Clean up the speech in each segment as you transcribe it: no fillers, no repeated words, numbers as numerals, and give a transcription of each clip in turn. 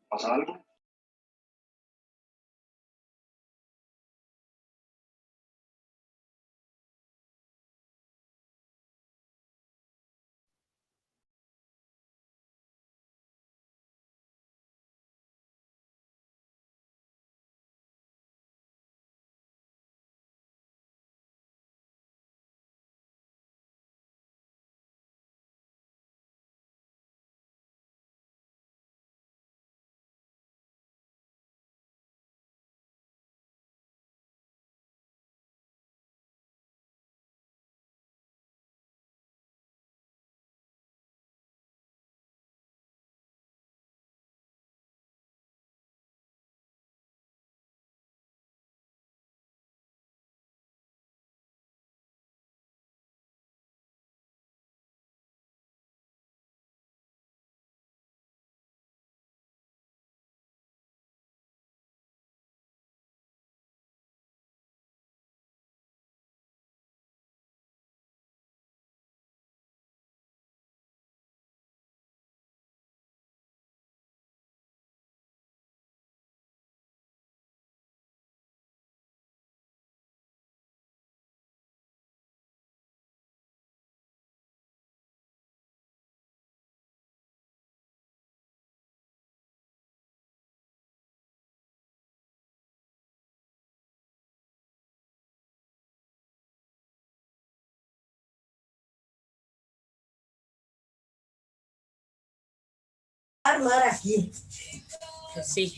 ¿Pasa algo? Armar aquí. Sí.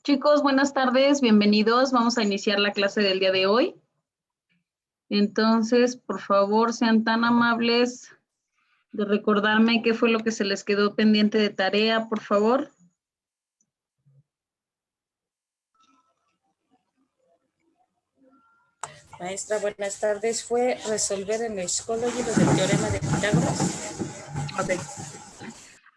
Chicos, buenas tardes, bienvenidos. Vamos a iniciar la clase del día de hoy. Entonces, por favor, sean tan amables de recordarme qué fue lo que se les quedó pendiente de tarea, por favor. Maestra, buenas tardes. ¿Fue resolver en el Schoology lo del teorema de Pitágoras? Ok.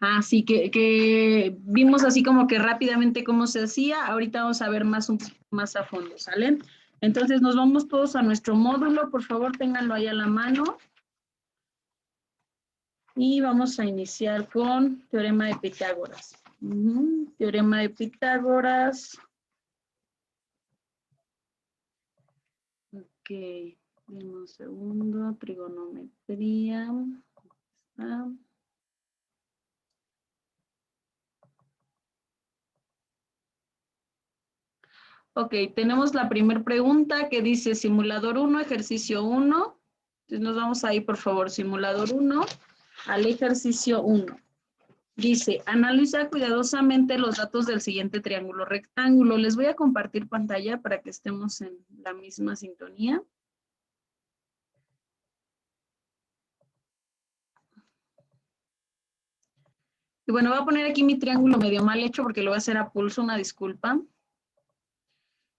Así que vimos así como que rápidamente cómo se hacía. Ahorita vamos a ver un poquito más a fondo, ¿sale? Entonces nos vamos todos a nuestro módulo. Por favor, ténganlo ahí a la mano. Y vamos a iniciar con teorema de Pitágoras. Teorema de Pitágoras. Ok, un segundo, trigonometría. Ah. Ok, tenemos la primera pregunta que dice simulador 1, ejercicio 1. Entonces nos vamos a ir, por favor, simulador 1 al ejercicio 1. Dice, analiza cuidadosamente los datos del siguiente triángulo rectángulo. Les voy a compartir pantalla para que estemos en la misma sintonía. Y bueno, voy a poner aquí mi triángulo medio mal hecho porque lo voy a hacer a pulso, una disculpa.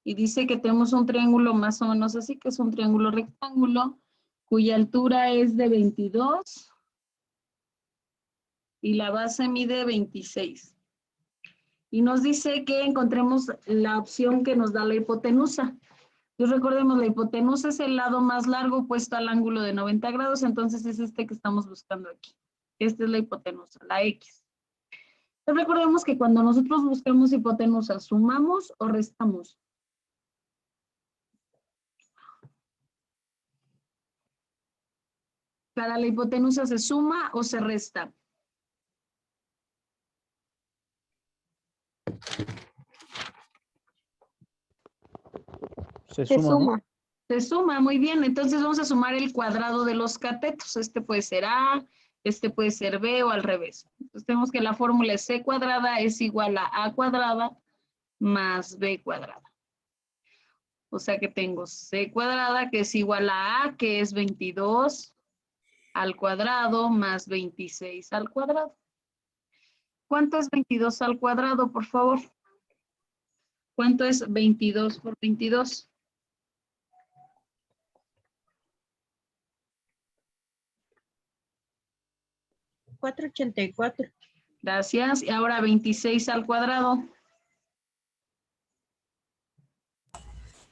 Y dice que tenemos un triángulo más o menos así, que es un triángulo rectángulo, cuya altura es de 22 y la base mide 26. Y nos dice que encontremos la opción que nos da la hipotenusa. Entonces recordemos, la hipotenusa es el lado más largo opuesto al ángulo de 90 grados, entonces es este que estamos buscando aquí. Esta es la hipotenusa, la X. Entonces recordemos que cuando nosotros buscamos hipotenusa, ¿sumamos o restamos? Para la hipotenusa, ¿se suma o se resta? Se Se suma, ¿no? suma. Se suma, muy bien. Entonces vamos a sumar el cuadrado de los catetos. Este puede ser A, este puede ser B o al revés. Entonces tenemos que la fórmula es C cuadrada es igual a cuadrada más B cuadrada. O sea que tengo C cuadrada que es igual a que es 22 al cuadrado más 26 al cuadrado. ¿Cuánto es 22 al cuadrado, por favor? ¿Cuánto es 22 por 22? 484. Gracias. Y ahora 26 al cuadrado.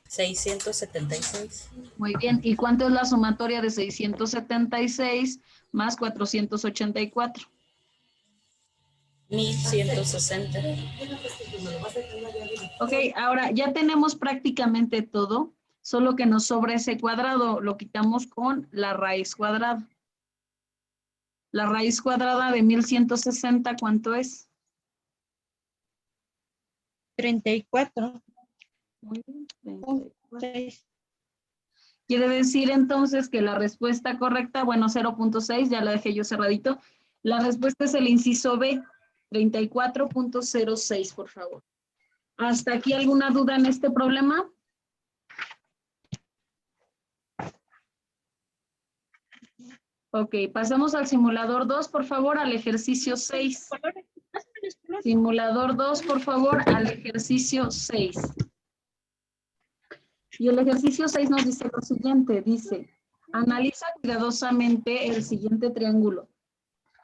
676. Muy bien. ¿Y cuánto es la sumatoria de 676 más 484? 1160. Ok, ahora ya tenemos prácticamente todo, solo que nos sobra ese cuadrado. Lo quitamos con la raíz cuadrada. La raíz cuadrada de 1160, ¿cuánto es? 34. Muy bien, 34. 6. Quiere decir entonces que la respuesta correcta, bueno, 0.6, ya la dejé yo cerradito. La respuesta es el inciso B, 34.06, por favor. ¿Hasta aquí alguna duda en este problema? Ok, pasamos al simulador 2, por favor, al ejercicio 6. Simulador 2, por favor, al ejercicio 6. Y el ejercicio 6 nos dice lo siguiente, dice, analiza cuidadosamente el siguiente triángulo.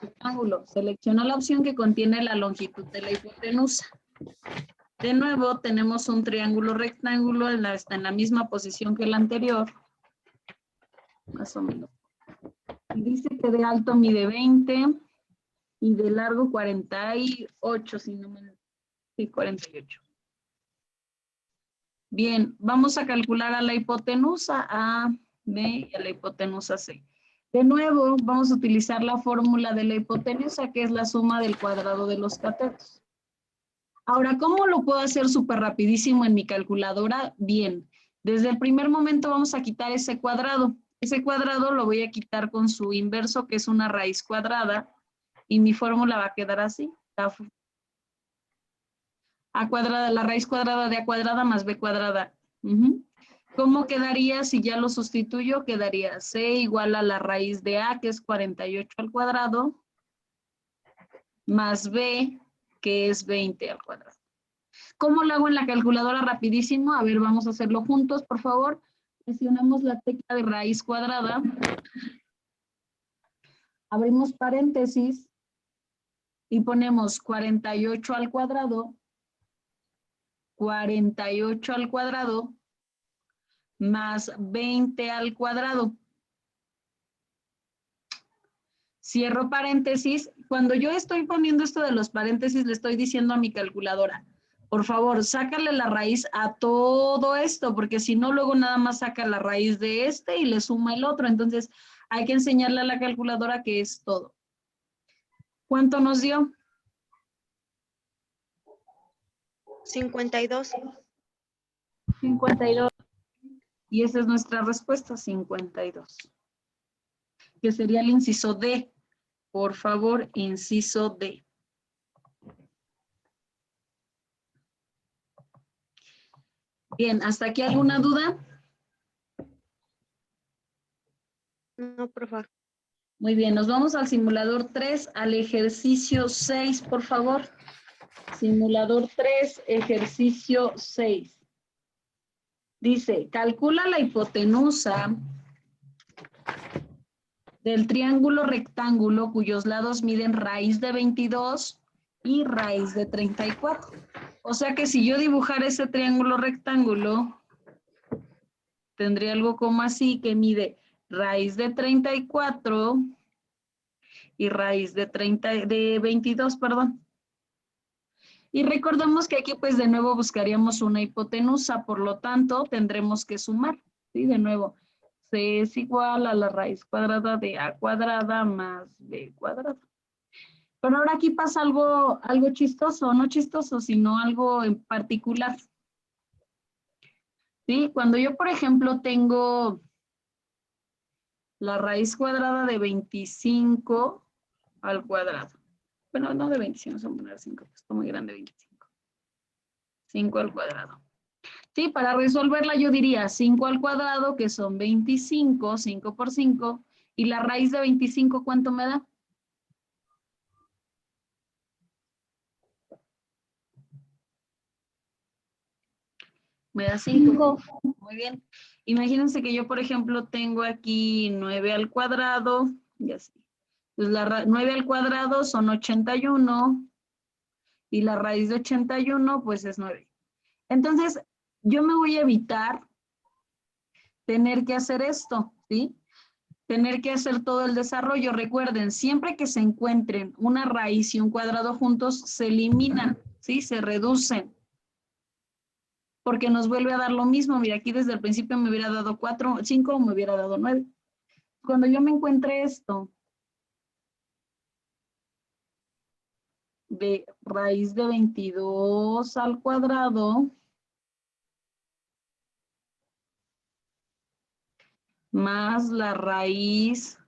Rectángulo, selecciona la opción que contiene la longitud de la hipotenusa. De nuevo, tenemos un triángulo rectángulo, está en la misma posición que el anterior. Más o menos. Y dice que de alto mide 20 y de largo 48, si no me... Sí, 48. Bien, vamos a calcular a la hipotenusa A, B y a la hipotenusa C. De nuevo, vamos a utilizar la fórmula de la hipotenusa, que es la suma del cuadrado de los catetos. Ahora, ¿cómo lo puedo hacer súper rapidísimo en mi calculadora? Bien, desde el primer momento vamos a quitar ese cuadrado. Ese cuadrado lo voy a quitar con su inverso, que es una raíz cuadrada, y mi fórmula va a quedar así. A cuadrada, la raíz cuadrada de A cuadrada más B cuadrada. ¿Cómo quedaría si ya lo sustituyo? Quedaría C igual a la raíz de A, que es 48 al cuadrado, más B, que es 20 al cuadrado. ¿Cómo lo hago en la calculadora rapidísimo? A ver, vamos a hacerlo juntos, por favor. Presionamos la tecla de raíz cuadrada. Abrimos paréntesis y ponemos 48 al cuadrado, 48 al cuadrado, más 20 al cuadrado. Cierro paréntesis. Cuando yo estoy poniendo esto de los paréntesis, le estoy diciendo a mi calculadora, por favor, sácale la raíz a todo esto, porque si no, luego nada más saca la raíz de este y le suma el otro. Entonces, hay que enseñarle a la calculadora que es todo. ¿Cuánto nos dio? 52. 52. Y esa es nuestra respuesta, 52. Que sería el inciso D. Por favor, inciso D. Bien, ¿hasta aquí alguna duda? No, por favor. Muy bien, nos vamos al simulador 3, al ejercicio 6, por favor. Simulador 3, ejercicio 6. Dice, calcula la hipotenusa del triángulo rectángulo cuyos lados miden raíz de 22 y raíz de 34. O sea que si yo dibujara ese triángulo rectángulo, tendría algo como así, que mide raíz de 34 y raíz de 22, perdón. Y recordemos que aquí pues de nuevo buscaríamos una hipotenusa, por lo tanto tendremos que sumar, ¿sí? De nuevo, C es igual a la raíz cuadrada de A cuadrada más B cuadrada. Pero ahora aquí pasa algo chistoso, no chistoso, sino algo en particular. ¿Sí? Cuando yo, por ejemplo, tengo la raíz cuadrada de 25 al cuadrado. Bueno, no de 25, vamos a poner 5, pues está muy grande 25. 5 al cuadrado. Sí, para resolverla yo diría 5 al cuadrado, que son 25, 5 por 5, y la raíz de 25, ¿cuánto me da? Me da 5. Muy bien. Imagínense que yo, por ejemplo, tengo aquí 9 al cuadrado, y así. Pues 9 al cuadrado son 81, y la raíz de 81, pues es 9. Entonces, yo me voy a evitar tener que hacer esto, ¿sí? Tener que hacer todo el desarrollo. Recuerden, siempre que se encuentren una raíz y un cuadrado juntos, se eliminan, ¿sí? Se reducen. Porque nos vuelve a dar lo mismo. Mira, aquí desde el principio me hubiera dado 4, 5 o me hubiera dado 9. Cuando yo me encuentre esto de raíz de 22 al cuadrado más la raíz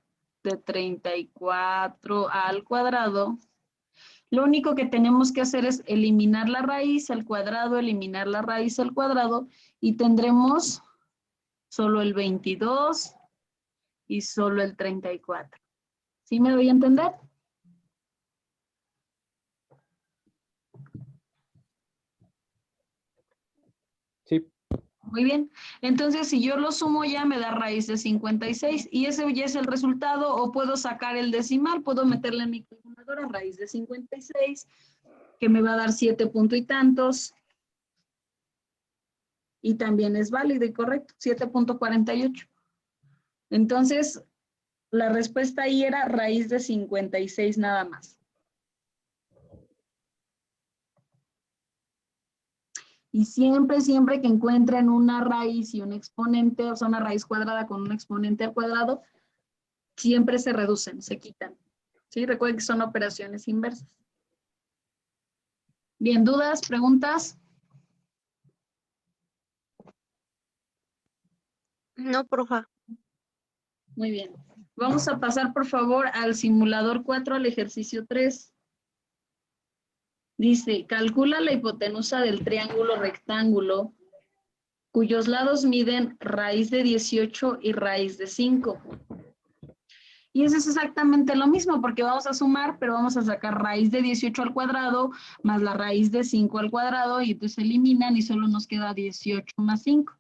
de 34 al cuadrado, lo único que tenemos que hacer es eliminar la raíz al cuadrado, eliminar la raíz al cuadrado, y tendremos solo el 22 y solo el 34. ¿Sí me doy a entender? Sí. Muy bien. Entonces, si yo lo sumo ya me da raíz de 56 y ese ya es el resultado, o puedo sacar el decimal, puedo meterle en mi calculadora raíz de 56, que me va a dar 7 punto y tantos. Y también es válido y correcto, 7.48. Entonces, la respuesta ahí era raíz de 56 nada más. Y siempre, siempre que encuentren una raíz y un exponente, o sea, una raíz cuadrada con un exponente al cuadrado, siempre se reducen, se quitan. ¿Sí? Recuerden que son operaciones inversas. Bien, ¿dudas, preguntas? No, profa. Muy bien. Vamos a pasar, por favor, al simulador 4, al ejercicio 3. Dice, calcula la hipotenusa del triángulo rectángulo cuyos lados miden raíz de 18 y raíz de 5. Y eso es exactamente lo mismo, porque vamos a sumar, pero vamos a sacar raíz de 18 al cuadrado más la raíz de 5 al cuadrado, y entonces se eliminan y solo nos queda 18 más 5.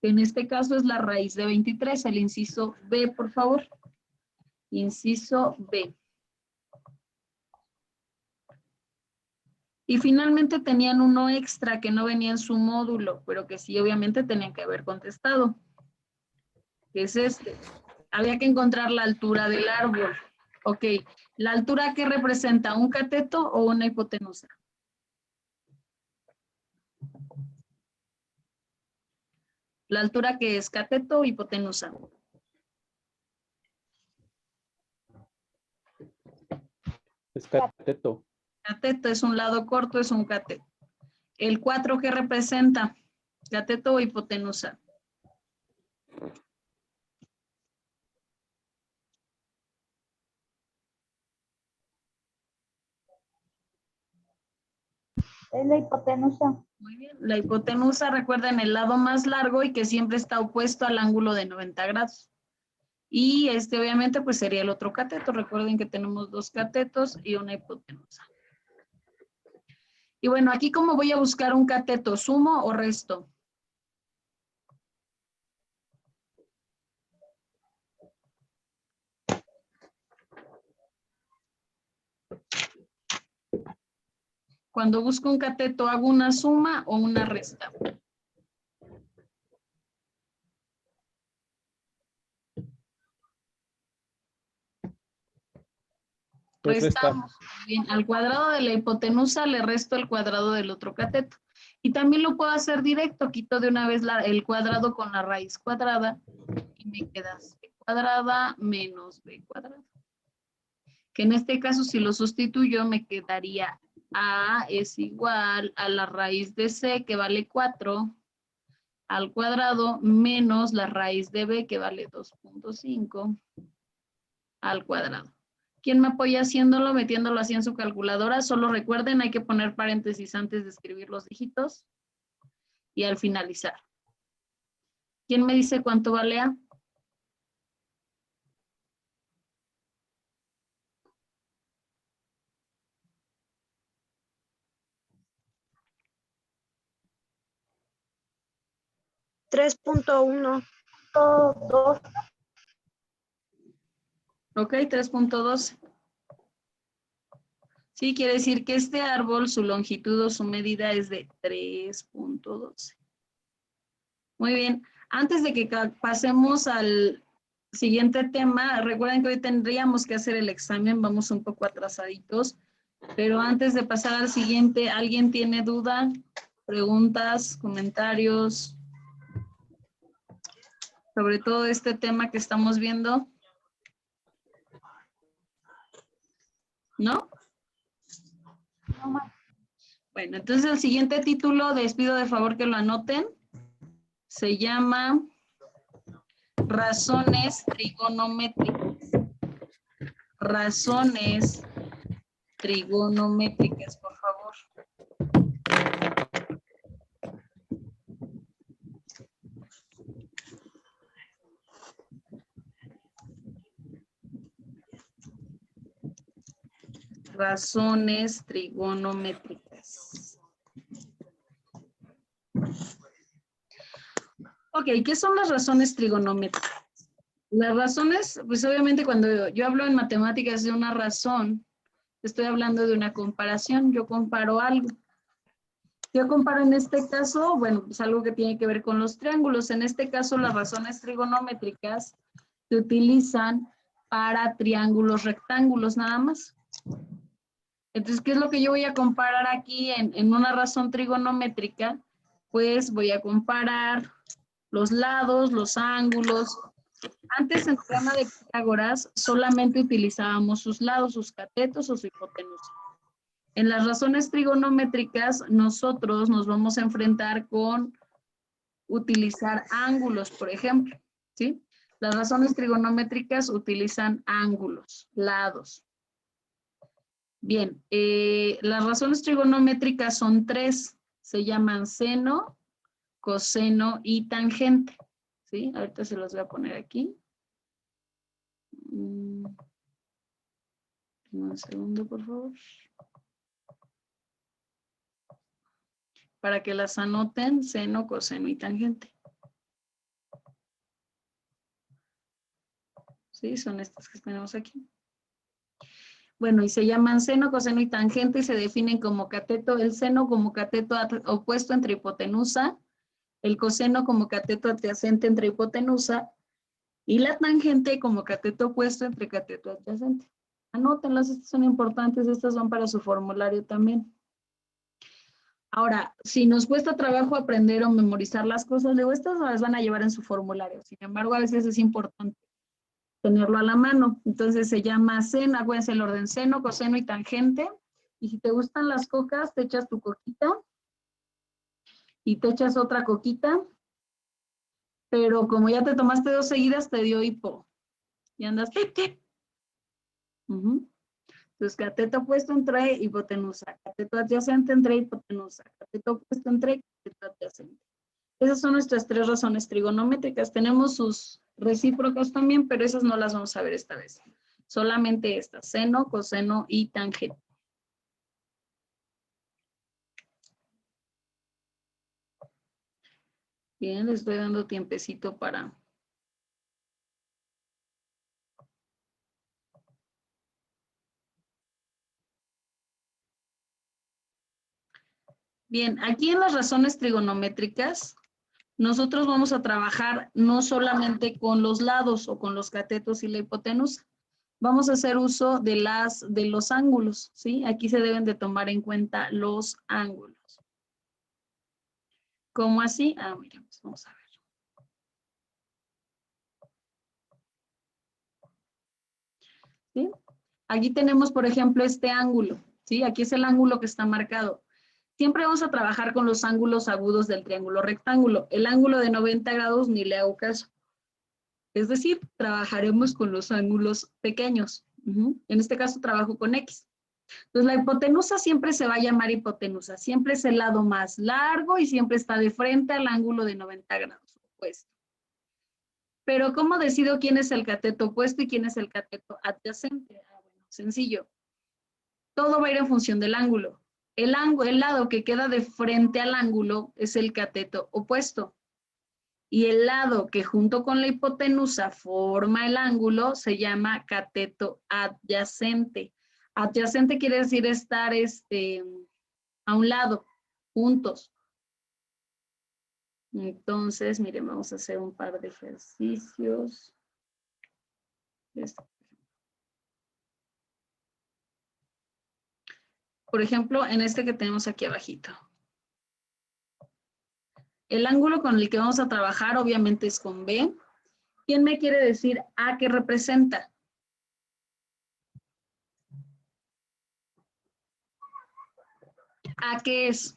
En este caso es la raíz de 23, el inciso B, por favor. Inciso B. Y finalmente tenían uno extra que no venía en su módulo, pero que sí obviamente tenían que haber contestado. Que es este. Había que encontrar la altura del árbol. Ok, ¿la altura qué representa? ¿Un cateto o una hipotenusa? ¿La altura que es cateto o hipotenusa? Es cateto. Cateto es un lado corto, es un cateto. ¿El 4 qué representa? ¿Cateto o hipotenusa? Es la hipotenusa. Muy bien. La hipotenusa, recuerden, el lado más largo y que siempre está opuesto al ángulo de 90 grados. Y este obviamente pues sería el otro cateto. Recuerden que tenemos dos catetos y una hipotenusa. Y bueno, aquí ¿cómo voy a buscar un cateto? ¿Sumo o resto? Cuando busco un cateto, ¿hago una suma o una resta? Pues Restamos. Bien, al cuadrado de la hipotenusa le resto el cuadrado del otro cateto. Y también lo puedo hacer directo, quito de una vez el cuadrado con la raíz cuadrada y me queda c cuadrada menos b cuadrada. Que en este caso, si lo sustituyo, me quedaría a es igual a la raíz de c, que vale 4, al cuadrado menos la raíz de b, que vale 2.5 al cuadrado. ¿Quién me apoya haciéndolo, metiéndolo así en su calculadora? Solo recuerden, hay que poner paréntesis antes de escribir los dígitos y al finalizar. ¿Quién me dice cuánto vale A? $3.1. 2. Ok, 3.12. Sí, quiere decir que este árbol, su longitud o su medida es de 3.12. Muy bien. Antes de que pasemos al siguiente tema, recuerden que hoy tendríamos que hacer el examen, vamos un poco atrasaditos, pero antes de pasar al siguiente, ¿alguien tiene duda, preguntas, comentarios sobre todo este tema que estamos viendo? ¿No? No más. Bueno, entonces el siguiente título, les pido de favor que lo anoten, se llama Razones trigonométricas. Razones trigonométricas, por favor. Razones trigonométricas. Ok, ¿qué son las razones trigonométricas? Las razones, pues obviamente cuando yo hablo en matemáticas de una razón, estoy hablando de una comparación, yo comparo algo. Yo comparo en este caso, bueno, pues algo que tiene que ver con los triángulos. En este caso, las razones trigonométricas se utilizan para triángulos rectángulos nada más. Entonces, ¿qué es lo que yo voy a comparar aquí en una razón trigonométrica? Pues voy a comparar los lados, los ángulos. Antes en el teorema de Pitágoras solamente utilizábamos sus lados, sus catetos o su hipotenusa. En las razones trigonométricas nosotros nos vamos a enfrentar con utilizar ángulos, por ejemplo, ¿sí? Las razones trigonométricas utilizan ángulos, lados. Bien, las razones trigonométricas son tres, se llaman seno, coseno y tangente, ¿sí? Ahorita se los voy a poner aquí. Un segundo, por favor. Para que las anoten, seno, coseno y tangente. Sí, son estas que tenemos aquí. Bueno, y se llaman seno, coseno y tangente y se definen como cateto, el seno como cateto opuesto entre hipotenusa, el coseno como cateto adyacente entre hipotenusa y la tangente como cateto opuesto entre cateto adyacente. Anótenlas, estas son importantes, estas son para su formulario también. Ahora, si nos cuesta trabajo aprender o memorizar las cosas, luego estas las van a llevar en su formulario. Sin embargo, a veces es importante tenerlo a la mano. Entonces se llama seno, acuérdense el orden seno, coseno y tangente. Y si te gustan las cocas, te echas tu coquita y te echas otra coquita. Pero como ya te tomaste 2 seguidas, te dio hipo. Y andas. Entonces, cateto opuesto entre hipotenusa, cateto adyacente entre hipotenusa, cateto opuesto entre cateto adyacente. Esas son nuestras 3 razones trigonométricas. Tenemos sus recíprocas también, pero esas no las vamos a ver esta vez. Solamente estas, seno, coseno y tangente. Bien, les estoy dando tiempecito para... Bien, aquí en las razones trigonométricas, nosotros vamos a trabajar no solamente con los lados o con los catetos y la hipotenusa. Vamos a hacer uso de los ángulos, ¿sí? Aquí se deben de tomar en cuenta los ángulos. ¿Cómo así? Mira, pues vamos a ver. ¿Sí? Aquí tenemos, por ejemplo, este ángulo, ¿sí? Aquí es el ángulo que está marcado. Siempre vamos a trabajar con los ángulos agudos del triángulo rectángulo. El ángulo de 90 grados ni le hago caso. Es decir, trabajaremos con los ángulos pequeños. En este caso trabajo con X. Entonces la hipotenusa siempre se va a llamar hipotenusa. Siempre es el lado más largo y siempre está de frente al ángulo de 90 grados opuesto. Pero ¿cómo decido quién es el cateto opuesto y quién es el cateto adyacente? Bueno, sencillo. Todo va a ir en función del ángulo. El lado que queda de frente al ángulo es el cateto opuesto. Y el lado que junto con la hipotenusa forma el ángulo se llama cateto adyacente. Adyacente quiere decir estar a un lado, juntos. Entonces, miren, vamos a hacer un par de ejercicios. Por ejemplo, en este que tenemos aquí abajito. El ángulo con el que vamos a trabajar obviamente es con B. ¿Quién me quiere decir A qué representa? ¿A qué es?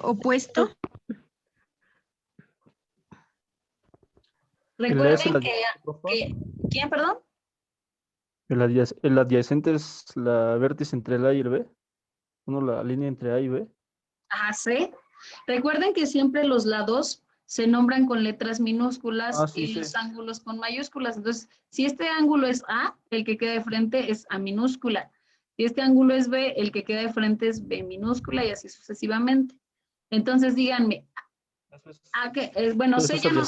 Opuesto. Recuerden que ¿quién, perdón? El adyacente es la vértice entre el A y el B. La línea entre A y B. Ajá, C. Recuerden que siempre los lados se nombran con letras minúsculas y los ángulos con mayúsculas. Entonces, si este ángulo es A, el que queda de frente es A minúscula. Si este ángulo es B, el que queda de frente es B minúscula y así sucesivamente. Entonces, díganme, ¿a qué? Bueno, C ya ¿no?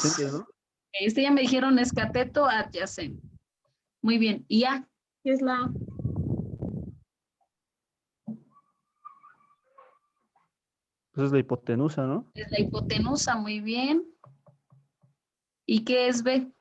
Este ya me dijeron es cateto adyacente. Muy bien. ¿Y A? ¿Qué es la A? Pues es la hipotenusa, ¿no? Es la hipotenusa, muy bien. ¿Y qué es B?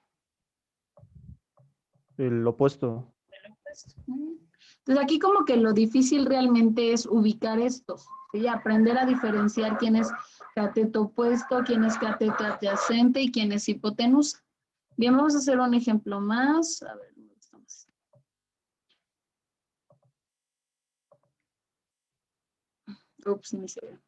El opuesto. El opuesto. Entonces aquí como que lo difícil realmente es ubicar estos, ¿sí? Aprender a diferenciar quién es cateto opuesto, quién es cateto adyacente y quién es hipotenusa. Bien, vamos a hacer un ejemplo más. A ver, ¿dónde estamos? Ups, ni se ve.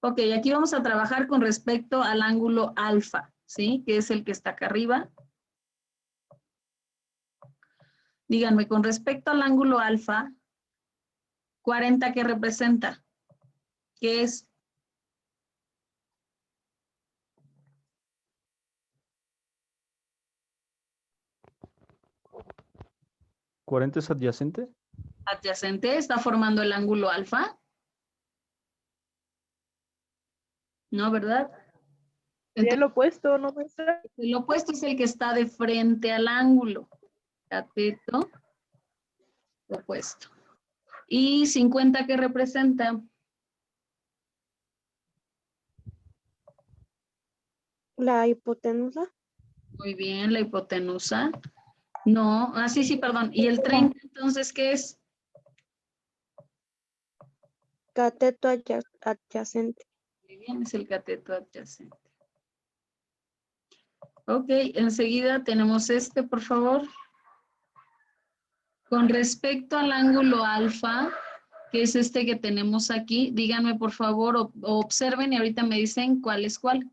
Ok, aquí vamos a trabajar con respecto al ángulo alfa, ¿sí? Que es el que está acá arriba. Díganme, con respecto al ángulo alfa, 40, ¿qué representa? ¿Qué es? ¿40 es adyacente? Adyacente, está formando el ángulo alfa. No, ¿verdad? Entonces, el opuesto, ¿no, maestra? el opuesto es el que está de frente al ángulo. Cateto opuesto. ¿Y 50 qué representa? La hipotenusa. Muy bien, la hipotenusa. No, sí, perdón. ¿Y el 30 entonces qué es? Cateto adyacente. Muy bien, es el cateto adyacente. Ok, enseguida tenemos este, por favor. Con respecto al ángulo alfa, que es este que tenemos aquí, díganme por favor, o observen y ahorita me dicen cuál es cuál.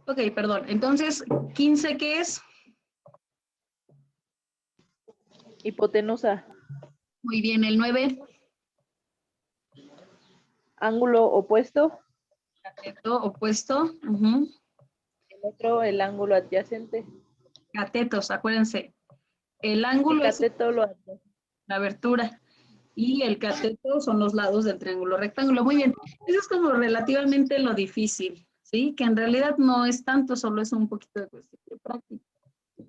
Ok, perdón. Entonces, 15, ¿qué es? Hipotenusa. Muy bien, el 9. Ángulo opuesto. Cateto opuesto. El otro, el ángulo adyacente. Catetos, acuérdense. El ángulo es Cateto lo adyacente. la abertura y el cateto son los lados del triángulo rectángulo. Muy bien. Eso es como relativamente lo difícil, ¿sí? Que en realidad no es tanto, solo es un poquito de cuestión de práctica.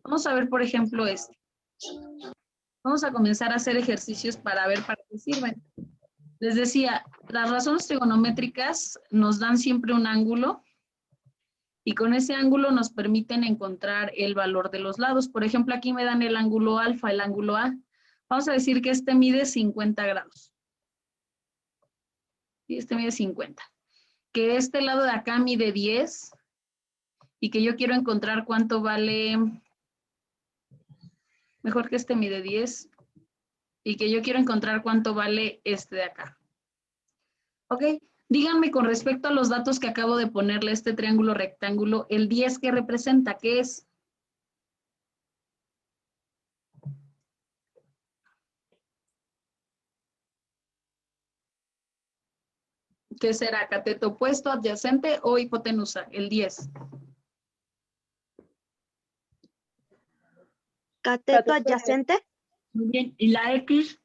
Vamos a ver, por ejemplo, este. Vamos a comenzar a hacer ejercicios para ver para qué sirven. Les decía, las razones trigonométricas nos dan siempre un ángulo y con ese ángulo nos permiten encontrar el valor de los lados. Por ejemplo, aquí me dan el ángulo alfa, el ángulo A. Vamos a decir que este mide 50 grados. Y este mide 50. Que este lado de acá mide 10 y que yo quiero encontrar cuánto vale, mejor que este mide 10 y que yo quiero encontrar cuánto vale este de acá. ¿Ok? Díganme con respecto a los datos que acabo de ponerle a este triángulo rectángulo, el 10 que representa, ¿qué es? ¿Qué será? ¿Cateto opuesto, adyacente o hipotenusa? El 10. Cateto Cateto adyacente. Muy bien. ¿Y la X?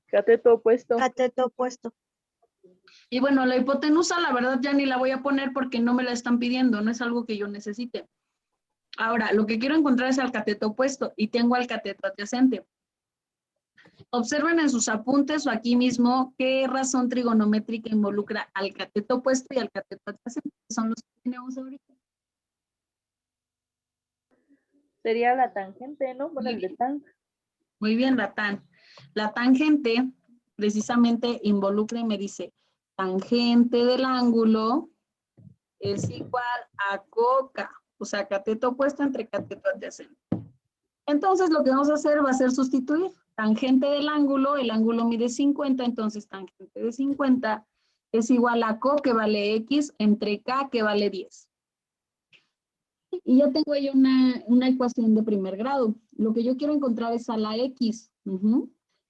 Cateto opuesto. Cateto opuesto. Y bueno, la hipotenusa la verdad ya ni la voy a poner porque no me la están pidiendo, no es algo que yo necesite. Ahora, lo que quiero encontrar es al cateto opuesto y tengo al cateto adyacente. Observen en sus apuntes o aquí mismo qué razón trigonométrica involucra al cateto opuesto y al cateto adyacente, que son los que tenemos ahorita. Sería la tangente, ¿no? Bueno, Muy el de bien. tan. Muy bien, la tan. La tangente precisamente involucra y me dice, tangente del ángulo es igual a coca, o sea, cateto opuesto entre cateto adyacente. Entonces lo que vamos a hacer va a ser sustituir tangente del ángulo, el ángulo mide 50, entonces tangente de 50 es igual a co que vale x entre k que vale 10. Y ya tengo ahí una ecuación de primer grado. Lo que yo quiero encontrar es a la x.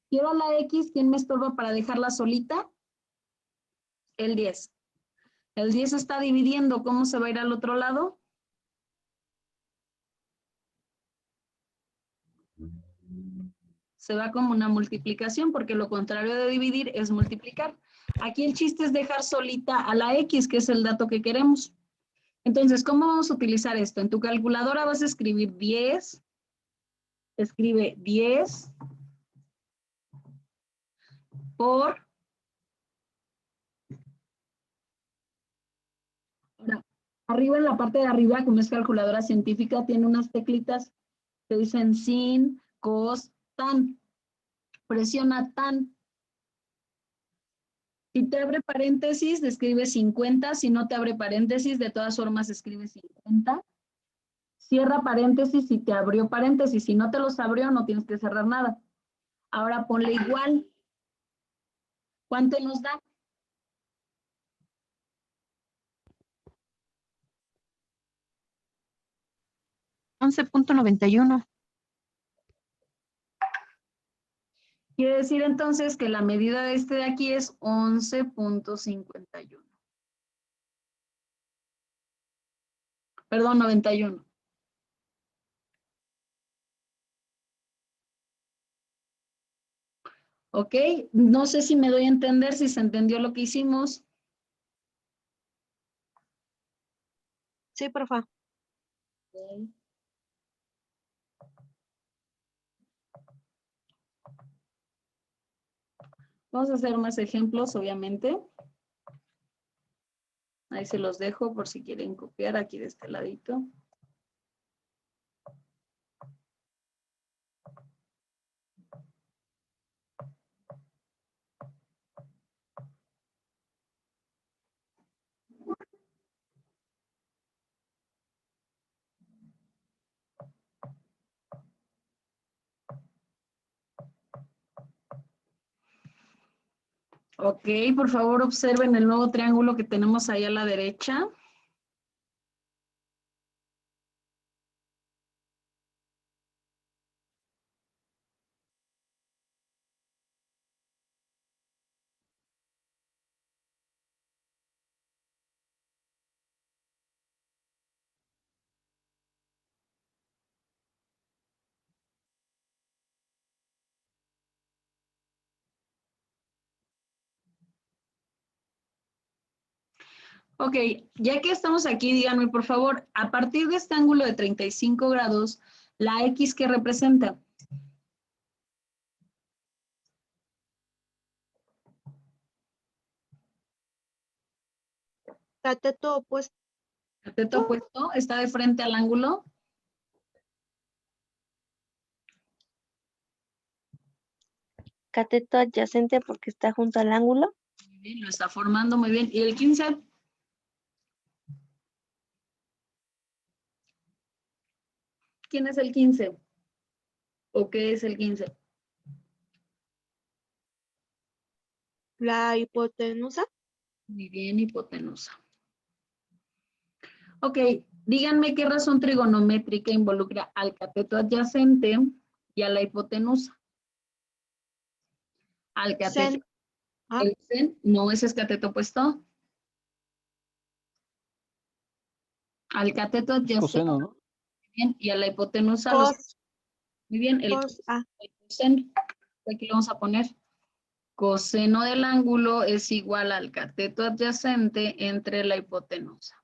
Quiero a la x, ¿quién me estorba para dejarla solita? El 10. El 10 está dividiendo, ¿cómo se va a ir al otro lado? Se va como una multiplicación, porque lo contrario de dividir es multiplicar. Aquí el chiste es dejar solita a la x, que es el dato que queremos. Entonces, ¿cómo vamos a utilizar esto? En tu calculadora vas a escribir 10, escribe 10 por... Ahora, arriba en la parte de arriba, como es calculadora científica, tiene unas teclitas que dicen sin, cos, tan. Presiona tan. Si te abre paréntesis, escribe 50. Si no te abre paréntesis, de todas formas escribe 50. Cierra paréntesis si te abrió paréntesis. Si no te los abrió, no tienes que cerrar nada. Ahora ponle igual. ¿Cuánto nos da? $11.91. Quiere decir entonces que la medida de este de aquí es 11.51. Perdón, 91. ¿Ok? No sé si me doy a entender, si se entendió lo que hicimos. Sí, profa. Vamos a hacer más ejemplos, obviamente. Ahí se los dejo por si quieren copiar aquí de este ladito. Ok, por favor observen el nuevo triángulo que tenemos ahí a la derecha. Ok, ya que estamos aquí, díganme por favor, a partir de este ángulo de 35 grados, ¿la X qué representa? Cateto opuesto. Cateto opuesto, está de frente al ángulo. Cateto adyacente porque está junto al ángulo. Muy bien, lo está formando muy bien. ¿Y el 15? ¿Quién es el 15? ¿O qué es el 15? La hipotenusa. Muy bien, hipotenusa. Ok, díganme qué razón trigonométrica involucra al cateto adyacente y a la hipotenusa. Al cateto, Sen. Ah, el sen, no, ese es cateto opuesto. Al cateto Es adyacente, coseno, ¿no? bien, y a la hipotenusa, cos. muy bien, el Cos. Ah, coseno. Aquí lo vamos a poner. Coseno del ángulo es igual al cateto adyacente entre la hipotenusa.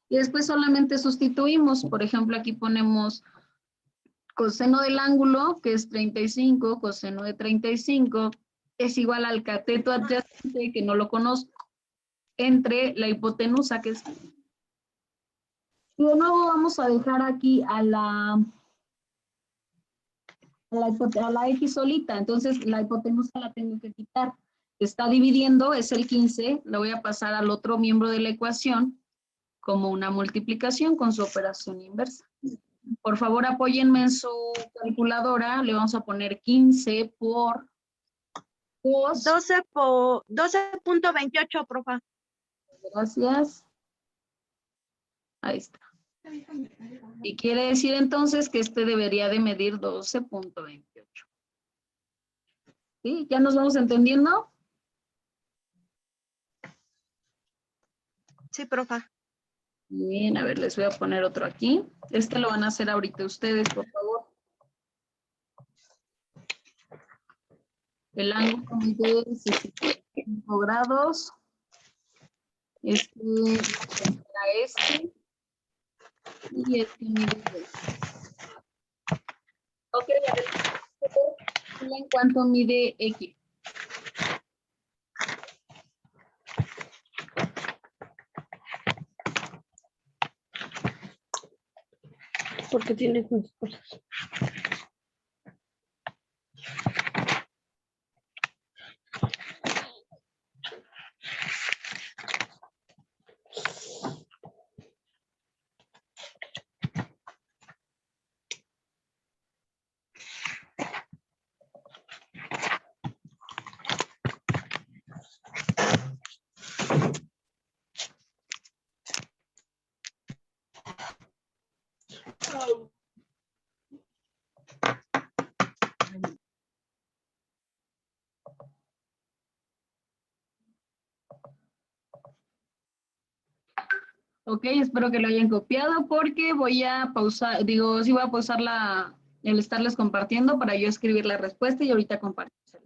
Y después solamente sustituimos, por ejemplo, aquí ponemos coseno del ángulo, que es 35, coseno de 35, es igual al cateto adyacente, que no lo conozco, entre la hipotenusa, que es... Y de nuevo vamos a dejar aquí a la X solita, entonces la hipotenusa la tengo que quitar. Está dividiendo, es el 15, lo voy a pasar al otro miembro de la ecuación como una multiplicación con su operación inversa. Por favor, apóyenme en su calculadora, le vamos a poner 15 por cos, 12.28, profa. gracias, ahí está. Y quiere decir entonces que este debería de medir 12.28. ¿Sí? ¿Ya nos vamos entendiendo? Sí, profa. Bien, a ver, les voy a poner otro aquí. Este lo van a hacer ahorita ustedes, por favor. El ángulo mide 65 grados. Este era este. Y este mide 20. Ok, a ver, en cuánto mide X. Porque tiene sus cosas. Ok, espero que lo hayan copiado porque voy a pausar, digo, sí voy a pausar el estarles compartiendo para yo escribir la respuesta y ahorita compartírsela.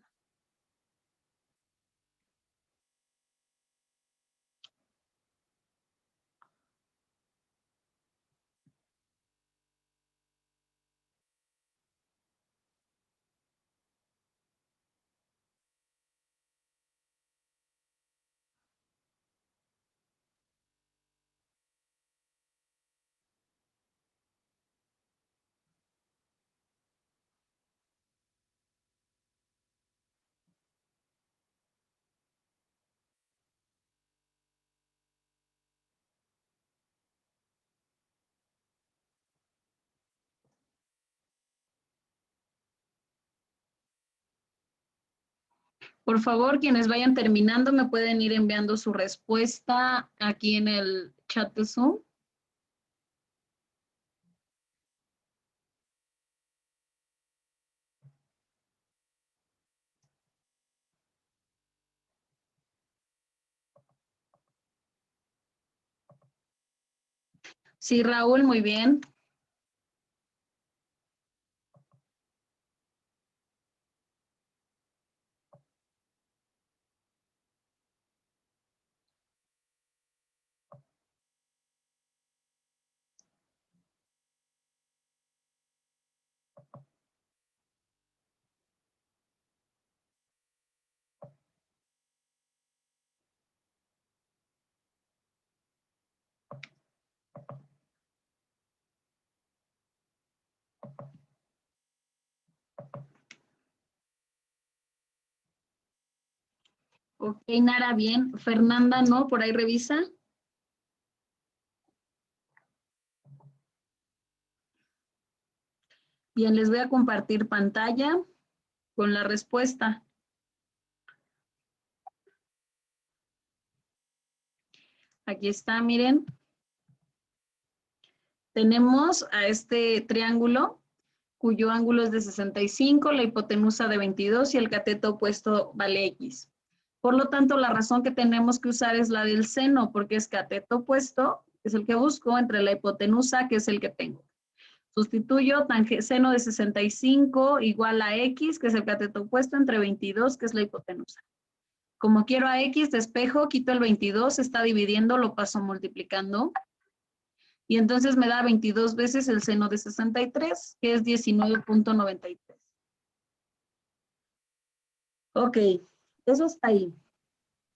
Por favor, quienes vayan terminando me pueden ir enviando su respuesta aquí en el chat de Zoom. Sí, Raúl, muy bien. Ok, Nara, bien. Fernanda, ¿no? Por ahí revisa. Bien, les voy a compartir pantalla con la respuesta. Aquí está, miren. Tenemos a este triángulo cuyo ángulo es de 65, la hipotenusa de 22 y el cateto opuesto vale X. Por lo tanto, la razón que tenemos que usar es la del seno, porque es cateto opuesto, que es el que busco, entre la hipotenusa, que es el que tengo. Sustituyo seno de 65 igual a X, que es el cateto opuesto, entre 22, que es la hipotenusa. Como quiero a X, despejo, quito el 22, está dividiendo, lo paso multiplicando. Y entonces me da 22 veces el seno de 63, que es 19.93. Ok, eso está ahí.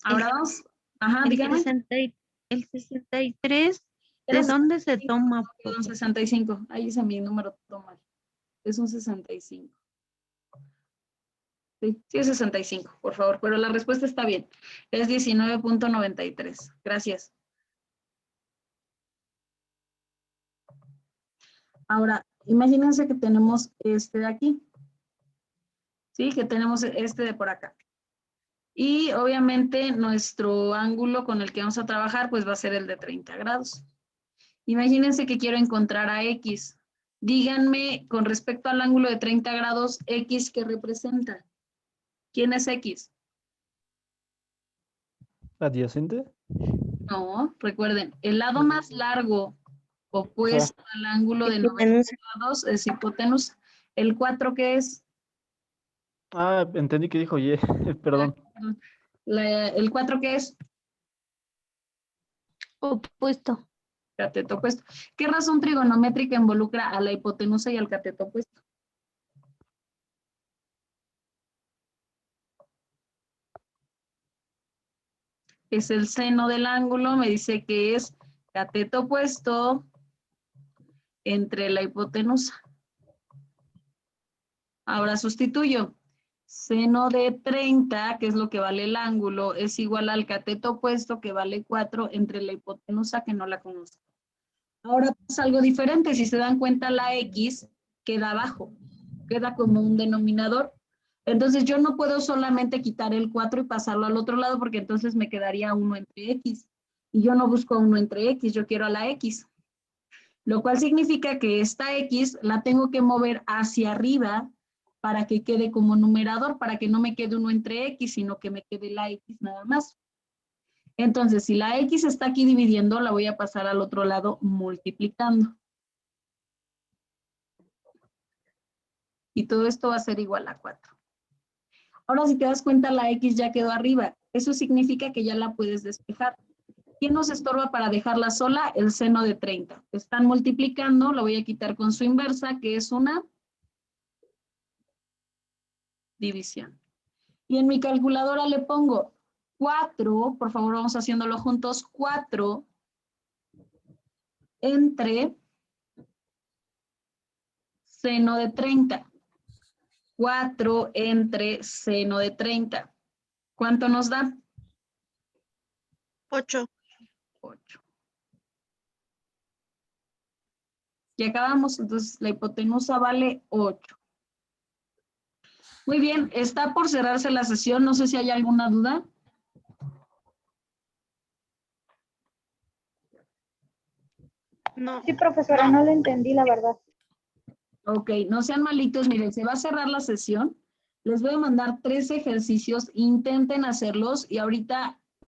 Ahora vamos. Ajá, dígame. El 63, ¿de Era dónde se toma? Perdón, 65. Ahí hice mi número todo mal. Es un 65. Sí, es 65, por favor. Pero la respuesta está bien. Es 19.93. Gracias. Ahora, imagínense que tenemos este de aquí. Sí, que tenemos este de por acá. Y obviamente nuestro ángulo con el que vamos a trabajar pues va a ser el de 30 grados. Imagínense que quiero encontrar a X. Díganme con respecto al ángulo de 30 grados, X, ¿qué representa? ¿Quién es X? ¿Adyacente? No, recuerden, el lado más largo opuesto al ángulo de 90 Hipotenusa. grados es hipotenusa. ¿El 4 qué es? Ah, entendí que dijo Y, perdón. ¿El 4 qué es? Opuesto. Cateto opuesto. ¿Qué razón trigonométrica involucra a la hipotenusa y al cateto opuesto? Es el seno del ángulo, me dice que es cateto opuesto entre la hipotenusa. Ahora sustituyo. Seno de 30, que es lo que vale el ángulo, es igual al cateto opuesto, que vale 4, entre la hipotenusa, que no la conozco. Ahora pasa algo diferente. Si se dan cuenta, la X queda abajo, queda como un denominador. Entonces yo no puedo solamente quitar el 4 y pasarlo al otro lado, porque entonces me quedaría 1 entre X. Y yo no busco 1 entre X, yo quiero a la X. Lo cual significa que esta X la tengo que mover hacia arriba para que quede como numerador, para que no me quede 1 entre X, sino que me quede la X nada más. Entonces, si la X está aquí dividiendo, la voy a pasar al otro lado multiplicando. Y todo esto va a ser igual a 4. Ahora, si te das cuenta, la X ya quedó arriba. Eso significa que ya la puedes despejar. ¿Quién nos estorba para dejarla sola? El seno de 30. Están multiplicando, lo voy a quitar con su inversa, que es una división. Y en mi calculadora le pongo 4, por favor vamos haciéndolo juntos, 4 entre seno de 30. 4 entre seno de 30. ¿Cuánto nos da? 8. 8. Y acabamos, entonces la hipotenusa vale 8. Muy bien, está por cerrarse la sesión, no sé si hay alguna duda. No. Sí, profesora, no lo entendí, la verdad. Ok, no sean malitos, miren, se va a cerrar la sesión. Les voy a mandar 3 ejercicios, intenten hacerlos y ahorita